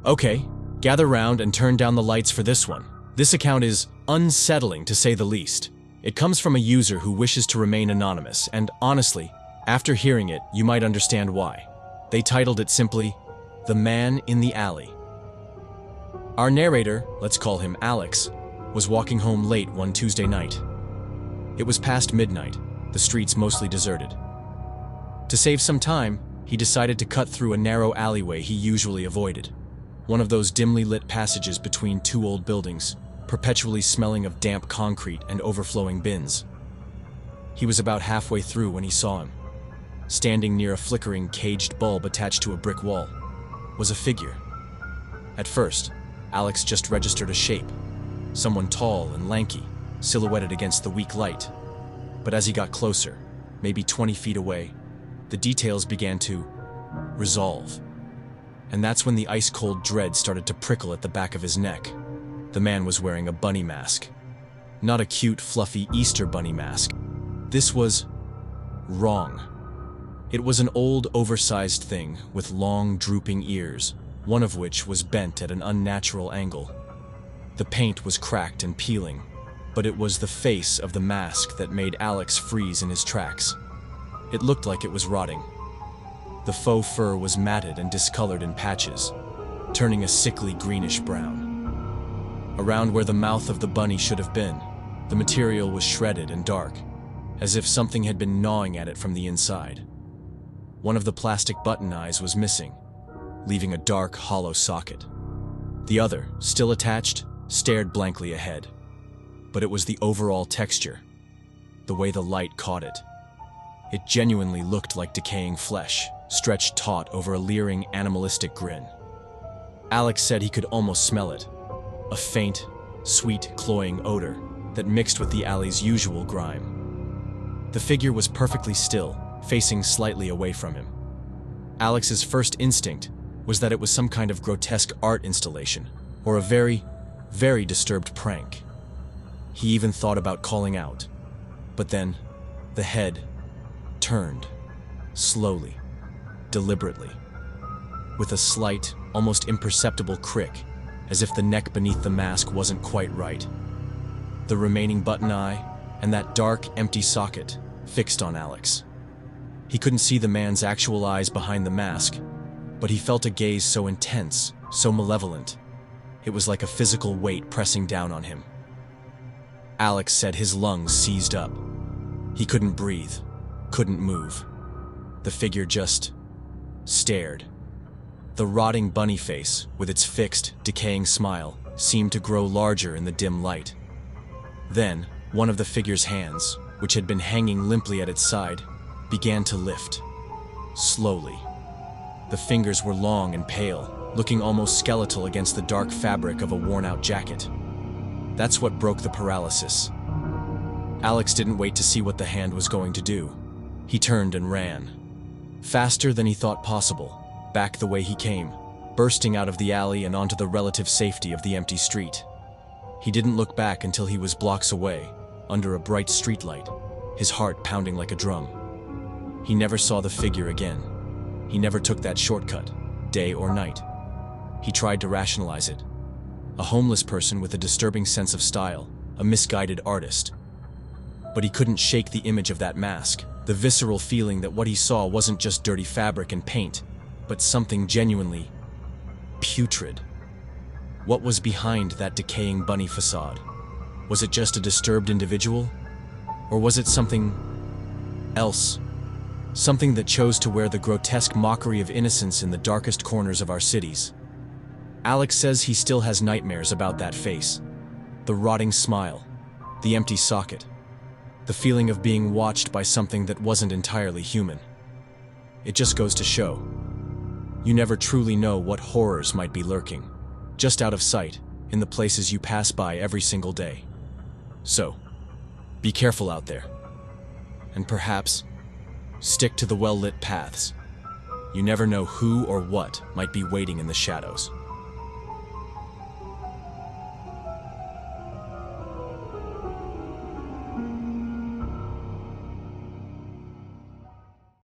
Okay, gather round and turn down the lights for this one. This account is unsettling to say the least. It comes from a user who wishes to remain anonymous, and honestly, after hearing it, you might understand why. They titled it simply, "The Man in the Alley." Our narrator, let's call him Alex, was walking home late one Tuesday night. It was past midnight, the streets mostly deserted. To save some time, he decided to cut through a narrow alleyway he usually avoided. One of those dimly lit passages between two old buildings, perpetually smelling of damp concrete and overflowing bins. He was about halfway through when he saw him. Standing near a flickering caged bulb attached to a brick wall was a figure. At first, Alex just registered a shape, someone tall and lanky, silhouetted against the weak light. But as he got closer, maybe 20 feet away, the details began to resolve. And that's when the ice-cold dread started to prickle at the back of his neck. The man was wearing a bunny mask. Not a cute, fluffy Easter bunny mask. This was wrong. It was an old, oversized thing with long, drooping ears, one of which was bent at an unnatural angle. The paint was cracked and peeling, but it was the face of the mask that made Alex freeze in his tracks. It looked like it was rotting. The faux fur was matted and discolored in patches, turning a sickly greenish brown. Around where the mouth of the bunny should have been, the material was shredded and dark, as if something had been gnawing at it from the inside. One of the plastic button eyes was missing, leaving a dark, hollow socket. The other, still attached, stared blankly ahead. But it was the overall texture, the way the light caught it. It genuinely looked like decaying flesh, stretched taut over a leering, animalistic grin. Alex said he could almost smell it. A faint, sweet, cloying odor that mixed with the alley's usual grime. The figure was perfectly still, facing slightly away from him. Alex's first instinct was that it was some kind of grotesque art installation, or a very, very disturbed prank. He even thought about calling out. But then, the head turned, slowly, deliberately, with a slight, almost imperceptible crick, as if the neck beneath the mask wasn't quite right. The remaining button eye, and that dark, empty socket, fixed on Alex. He couldn't see the man's actual eyes behind the mask, but he felt a gaze so intense, so malevolent. It was like a physical weight pressing down on him. Alex said his lungs seized up. He couldn't breathe, couldn't move. The figure just stared. The rotting bunny face, with its fixed, decaying smile, seemed to grow larger in the dim light. Then, one of the figure's hands, which had been hanging limply at its side, began to lift. Slowly. The fingers were long and pale, looking almost skeletal against the dark fabric of a worn-out jacket. That's what broke the paralysis. Alex didn't wait to see what the hand was going to do. He turned and ran. Faster than he thought possible, back the way he came, bursting out of the alley and onto the relative safety of the empty street. He didn't look back until he was blocks away, under a bright streetlight, his heart pounding like a drum. He never saw the figure again. He never took that shortcut, day or night. He tried to rationalize it. A homeless person with a disturbing sense of style, a misguided artist. But he couldn't shake the image of that mask, the visceral feeling that what he saw wasn't just dirty fabric and paint, but something genuinely putrid. What was behind that decaying bunny facade? Was it just a disturbed individual? Or was it something else? Something that chose to wear the grotesque mockery of innocence in the darkest corners of our cities. Alex says he still has nightmares about that face. The rotting smile, the empty socket, the feeling of being watched by something that wasn't entirely human. It just goes to show, you never truly know what horrors might be lurking, just out of sight, in the places you pass by every single day. So, be careful out there. And perhaps, stick to the well-lit paths. You never know who or what might be waiting in the shadows.